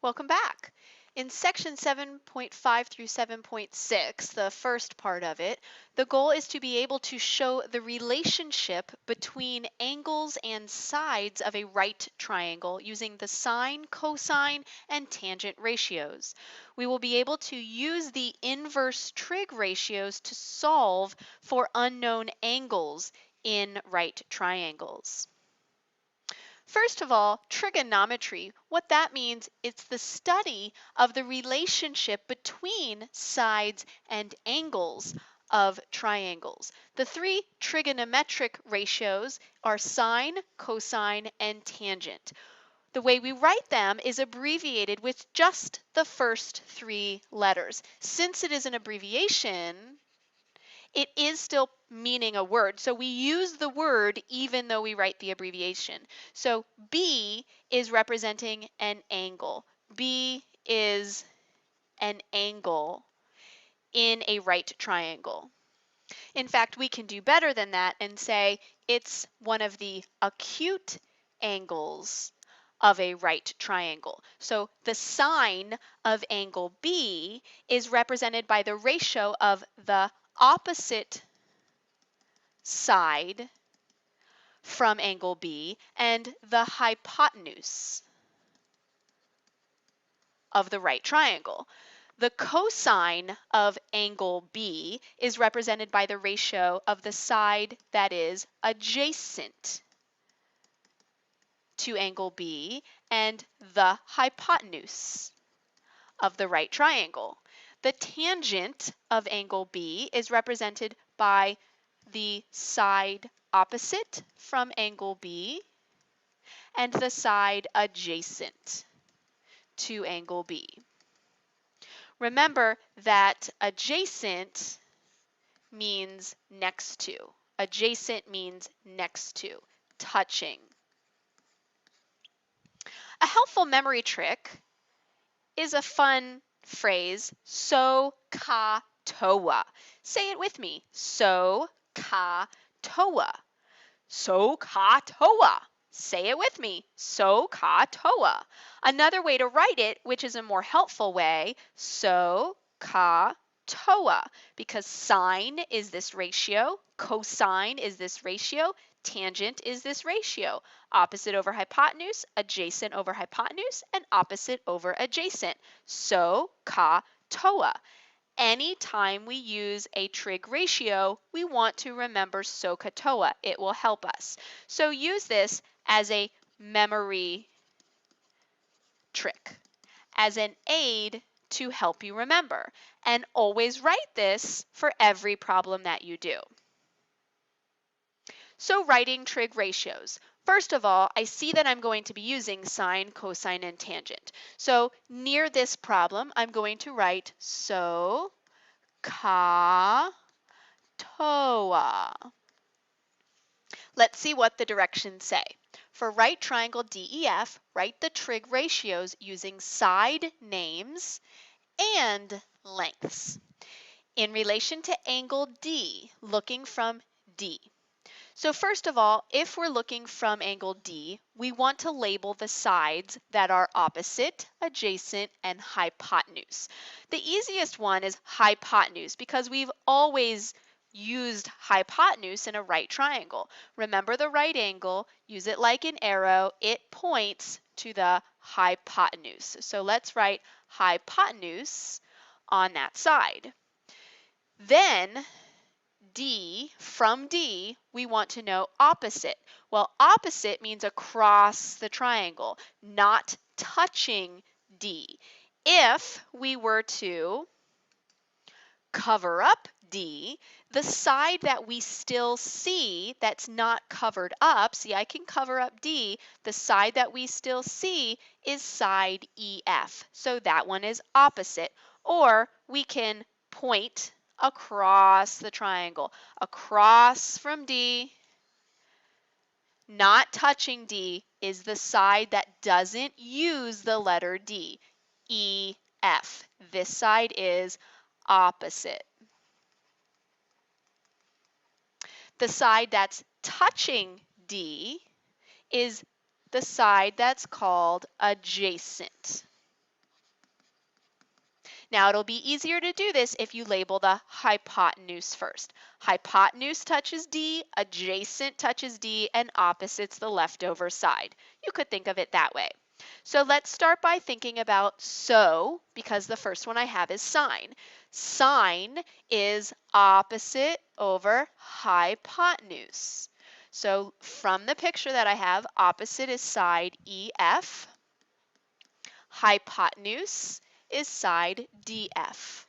Welcome back. In section 7.5 through 7.6, the first part of it, the goal is to be able to show the relationship between angles and sides of a right triangle using the sine, cosine, and tangent ratios. We will be able to use the inverse trig ratios to solve for unknown angles in right triangles. First of all, trigonometry, what that means, it's the study of the relationship between sides and angles of triangles. The three trigonometric ratios are sine, cosine, and tangent. The way we write them is abbreviated with just the first three letters. Since it is an abbreviation, it is still meaning a word. So we use the word even though we write the abbreviation. So B is representing an angle. B is an angle in a right triangle. In fact, we can do better than that and say it's one of the acute angles of a right triangle. So the sine of angle B is represented by the ratio of the opposite side from angle B and the hypotenuse of the right triangle. The cosine of angle B is represented by the ratio of the side that is adjacent to angle B and the hypotenuse of the right triangle. The tangent of angle B is represented by the side opposite from angle B and the side adjacent to angle B. Remember that adjacent means next to. Adjacent means next to, touching. A helpful memory trick is a fun phrase, so ka toa. Say it with me, so ka toa. So ka toa. Say it with me, so ka toa. Another way to write it, which is a more helpful way, so ka toa, because sine is this ratio, cosine is this ratio, tangent is this ratio. Opposite over hypotenuse, adjacent over hypotenuse, and opposite over adjacent. So ka toa. Anytime we use a trig ratio, we want to remember SOHCAHTOA. It will help us. So use this as a memory trick, as an aid to help you remember. And always write this for every problem that you do. So writing trig ratios. First of all, I see that I'm going to be using sine, cosine, and tangent. So near this problem, I'm going to write SOHCAHTOA. Let's see what the directions say. For right triangle DEF, write the trig ratios using side names and lengths. In relation to angle D, looking from D. So first of all, if we're looking from angle D, we want to label the sides that are opposite, adjacent, and hypotenuse. The easiest one is hypotenuse because we've always used hypotenuse in a right triangle. Remember the right angle, use it like an arrow, it points to the hypotenuse. So let's write hypotenuse on that side. Then D, from D, we want to know opposite. Well, opposite means across the triangle, not touching D. If we were to cover up D, the side that we still see that's not covered up, see, I can cover up D, the side that we still see is side EF. So that one is opposite. Or we can point across the triangle, across from D, not touching D, is the side that doesn't use the letter D, EF. This side is opposite. The side that's touching D is the side that's called adjacent. Now it'll be easier to do this if you label the hypotenuse first. Hypotenuse touches D, adjacent touches D, and opposite's the leftover side. You could think of it that way. So let's start by thinking about so, because the first one I have is sine. Sine is opposite over hypotenuse. So from the picture that I have, opposite is side EF. Hypotenuse is side DF.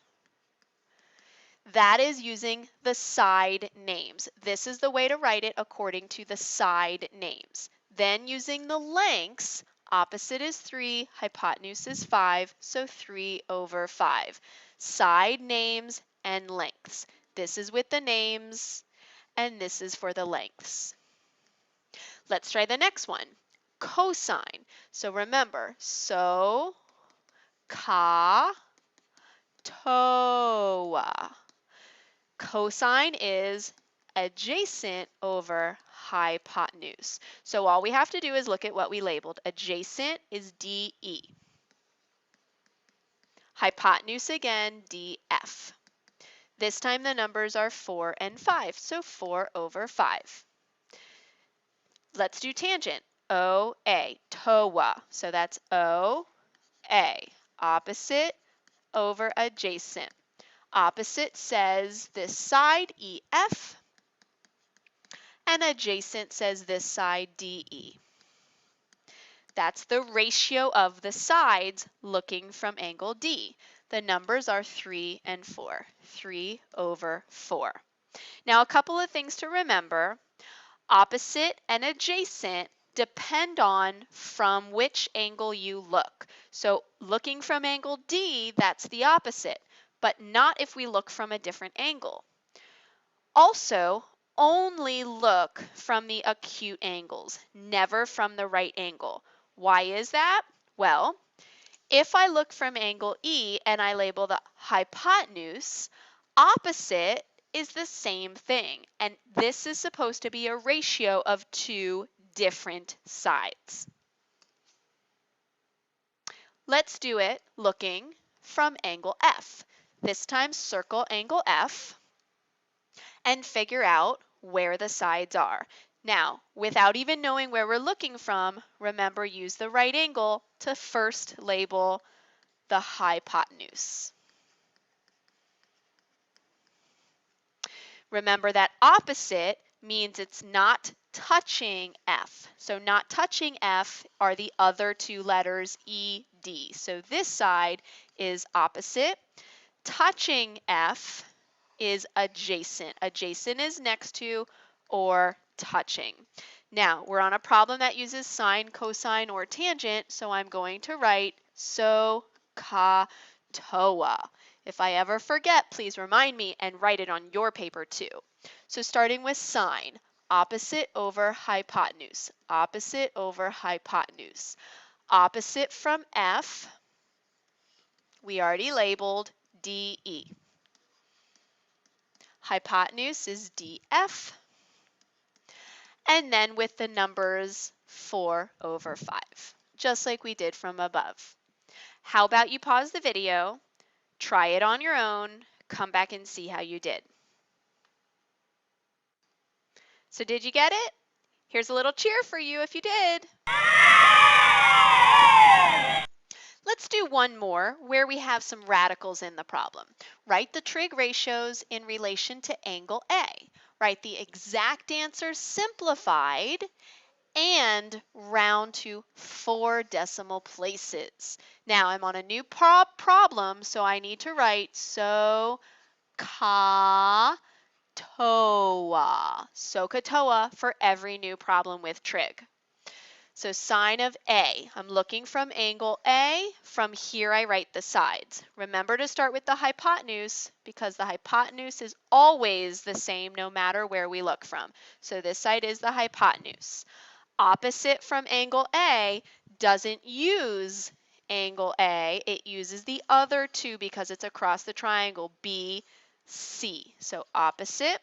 That is using the side names. This is the way to write it according to the side names. Then using the lengths, opposite is 3, hypotenuse is 5, so 3 over 5. Side names and lengths. This is with the names, and this is for the lengths. Let's try the next one. Cosine. So remember, so, ka, toa. Cosine is adjacent over hypotenuse. So all we have to do is look at what we labeled. Adjacent is DE. Hypotenuse again, DF. This time the numbers are 4 and 5, so 4 over 5. Let's do tangent. OA, TOA. So that's OA, opposite over adjacent. Opposite says this side, EF, and adjacent says this side, DE. That's the ratio of the sides looking from angle D. The numbers are 3 and 4, 3 over 4. Now a couple of things to remember. Opposite and adjacent depend on from which angle you look. So looking from angle D, that's the opposite, but not if we look from a different angle. Also, only look from the acute angles, never from the right angle. Why is that? Well, if I look from angle E and I label the hypotenuse, opposite is the same thing, and this is supposed to be a ratio of 2 different sides. Let's do it looking from angle F. This time circle angle F and figure out where the sides are. Now, without even knowing where we're looking from, remember, use the right angle to first label the hypotenuse. Remember that opposite means it's not touching F. So not touching F are the other two letters E, D. So this side is opposite. Touching F is adjacent. Adjacent is next to or touching. Now, we're on a problem that uses sine, cosine, or tangent, so I'm going to write so, ka, toa. If I ever forget, please remind me and write it on your paper too. So starting with sine, opposite over hypotenuse, opposite over hypotenuse. Opposite from F, we already labeled DE. Hypotenuse is DF, and then with the numbers 4 over 5, just like we did from above. How about you pause the video, try it on your own, come back and see how you did. So did you get it? Here's a little cheer for you if you did. Let's do one more where we have some radicals in the problem. Write the trig ratios in relation to angle A. Write the exact answer simplified and round to 4 decimal places. Now I'm on a new problem, so I need to write so, ka, toa. SOHCAHTOA for every new problem with trig. So sine of A, I'm looking from angle A. From here I write the sides. Remember to start with the hypotenuse because the hypotenuse is always the same no matter where we look from. So this side is the hypotenuse. Opposite from angle A doesn't use angle A. It uses the other two because it's across the triangle, B, C. So opposite.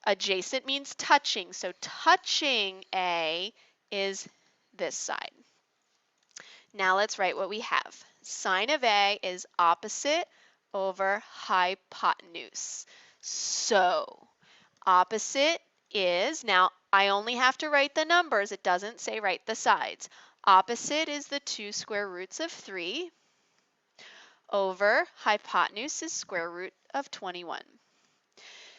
Adjacent means touching. So touching A is this side. Now let's write what we have. Sine of A is opposite over hypotenuse. So opposite is, now I only have to write the numbers, it doesn't say write the sides. Opposite is the 2 square roots of 3 over hypotenuse is square root of 21.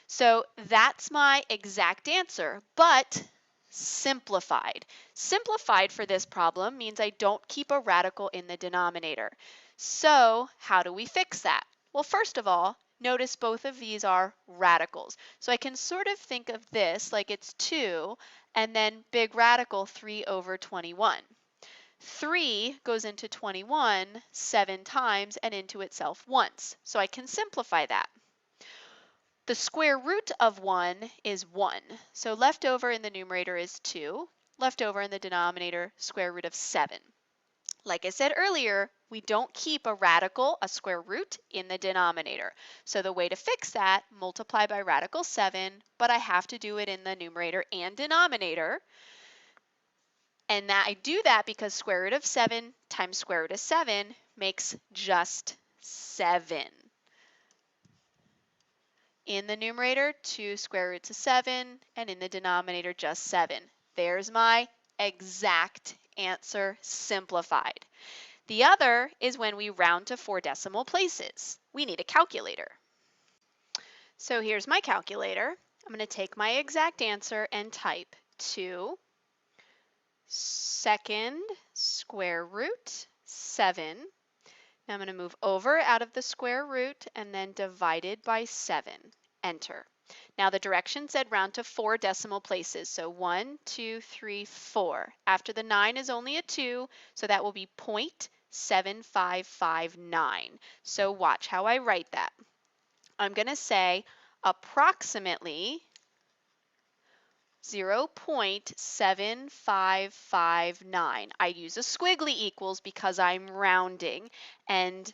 So that's my exact answer, but simplified. Simplified for this problem means I don't keep a radical in the denominator. So how do we fix that? Well, first of all, notice both of these are radicals. So I can sort of think of this like it's 2 and then big radical 3 over 21. 3 goes into 21 7 times and into itself once. So I can simplify that. The square root of 1 is 1. So left over in the numerator is 2. Left over in the denominator, square root of 7. Like I said earlier, we don't keep a radical, a square root, in the denominator. So the way to fix that, multiply by radical 7, but I have to do it in the numerator and denominator. And that I do that because square root of 7 times square root of 7 makes just 7. In the numerator, 2 square roots of 7, and in the denominator, just 7. There's my exact answer simplified. The other is when we round to 4 decimal places. We need a calculator. So here's my calculator. I'm going to take my exact answer and type 2 second square root 7. Now I'm going to move over out of the square root and then divided by 7. Enter. Now the directions said round to 4 decimal places. So 1, 2, 3, 4. After the 9 is only a 2, so that will be 0.7559. So watch how I write that. I'm going to say approximately 0.7559. I use a squiggly equals because I'm rounding, and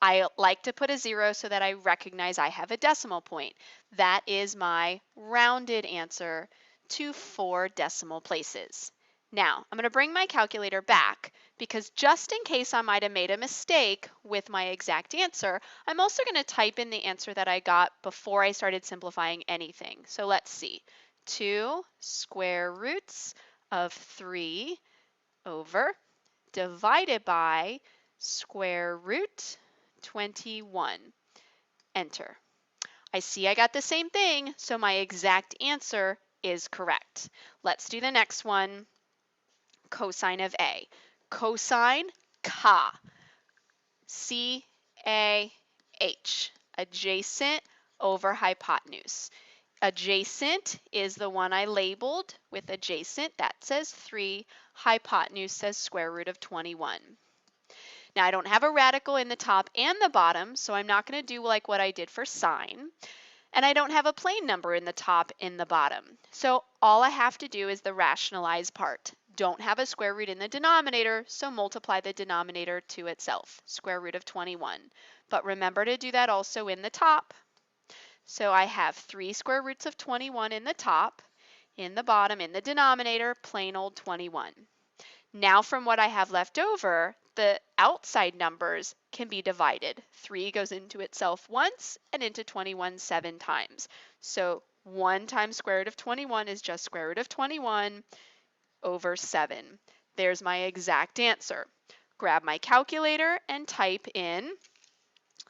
I like to put a 0 so that I recognize I have a decimal point. That is my rounded answer to 4 decimal places. Now, I'm going to bring my calculator back because just in case I might have made a mistake with my exact answer, I'm also going to type in the answer that I got before I started simplifying anything. So let's see. 2 square roots of 3 over divided by square root 21. Enter. I see I got the same thing, so my exact answer is correct. Let's do the next one. Cosine of A. Cosine Ka. C-A-H. Adjacent over hypotenuse. Adjacent is the one I labeled with adjacent. That says 3. Hypotenuse says square root of 21. Now I don't have a radical in the top and the bottom, so I'm not going to do like what I did for sine. And I don't have a plain number in the top and the bottom. So all I have to do is the rationalize part. Don't have a square root in the denominator, so multiply the denominator to itself, square root of 21. But remember to do that also in the top. So I have 3 square roots of 21 in the top, in the bottom, in the denominator, plain old 21. Now from what I have left over, the outside numbers can be divided. 3 goes into itself once and into 21 7 times. So 1 times square root of 21 is just square root of 21 over 7. There's my exact answer. Grab my calculator and type in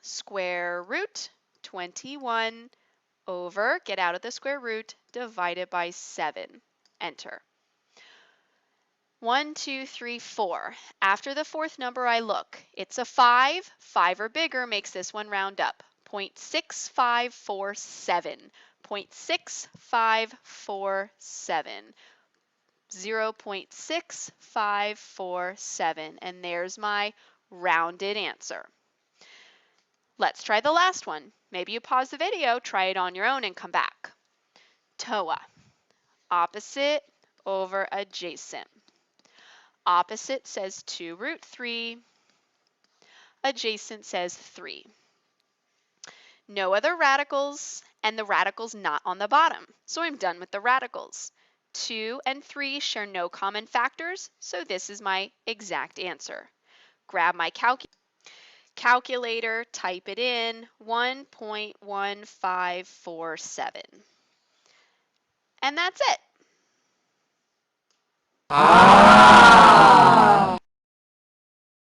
square root 21 over, get out of the square root, divided by 7. Enter. 1, 2, 3, 4. After the fourth number I look. It's a 5. 5 or bigger makes this one round up. 0.6547. 0.6547. 0.6547. And there's my rounded answer. Let's try the last one. Maybe you pause the video, try it on your own, and come back. TOA. Opposite over adjacent. Opposite says 2 root 3. Adjacent says 3. No other radicals, and the radical's not on the bottom, so I'm done with the radicals. 2 and 3 share no common factors, so this is my exact answer. grab my calculator, type it in, 1.1547. And that's it.